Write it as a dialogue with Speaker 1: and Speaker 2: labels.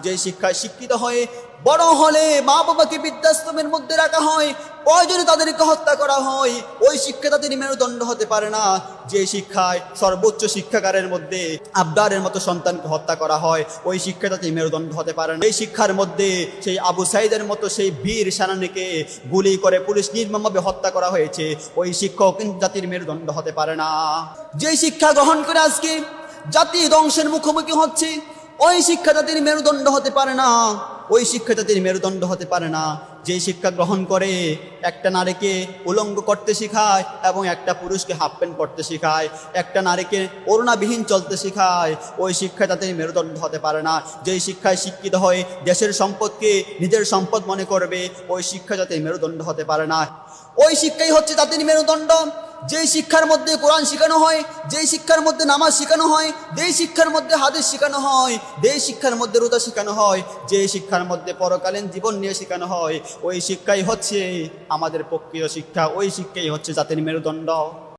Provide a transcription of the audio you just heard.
Speaker 1: যে শিক্ষায় শিক্ষিত হয়ে বড় হলে মা বাবাকে বৃদ্ধাশ্রমের মধ্যে রাখা হয়, প্রয়োজনে তাদেরকে হত্যা করা হয়, ওই শিক্ষা তাদের মেরুদণ্ড হতে পারে না। যে শিক্ষায় সর্বোচ্চ শিক্ষাগারের মধ্যে আবদারের মতো সন্তানকে হত্যা করা হয়, ওই শিক্ষা তাদের মেরুদণ্ড হতে পারে না। এই শিক্ষার মধ্যে সেই আবু সাইদের মতো সেই বীর সেনানীকে গুলি করে পুলিশ নির্মমভাবে হত্যা করা হয়েছে, ওই শিক্ষাও কিন্তু জাতির মেরুদণ্ড হতে পারে না। যে শিক্ষা গ্রহণ করে আজকে জাতি ধ্বংসের মুখোমুখি হচ্ছে, ওই শিক্ষা জাতির মেরুদণ্ড হতে পারে না, ওই শিক্ষা জাতির মেরুদণ্ড হতে পারে না। যে শিক্ষা গ্রহণ করে একটা নারীকে উলঙ্গ করতে শেখায় এবং একটা পুরুষকে হাফ প্যান্ট পরতে শেখায়, একটা নারীকে ওড়নাবিহীন চলতে শেখায়, ওই শিক্ষা জাতির মেরুদণ্ড হতে পারে না। যেই শিক্ষায় শিক্ষিত হয়ে দেশের সম্পদকে নিজের সম্পদ মনে করবে, ওই শিক্ষা জাতির মেরুদণ্ড হতে পারে না। ওই শিক্ষাই হচ্ছে জাতির মেরুদণ্ড। যেই শিক্ষার মধ্যে কোরআন শেখানো হয়, যেই শিক্ষার মধ্যে নামাজ শেখানো হয়, যেই শিক্ষার মধ্যে হাদিস শেখানো হয়, যেই শিক্ষার মধ্যে রোজা শেখানো হয়, যেই শিক্ষার মধ্যে পরকালীন জীবন নিয়ে শেখানো হয়, ওই শিক্ষাই হচ্ছে আমাদের পক্ষীয় শিক্ষা, ওই শিক্ষাই হচ্ছে জাতির মেরুদণ্ড।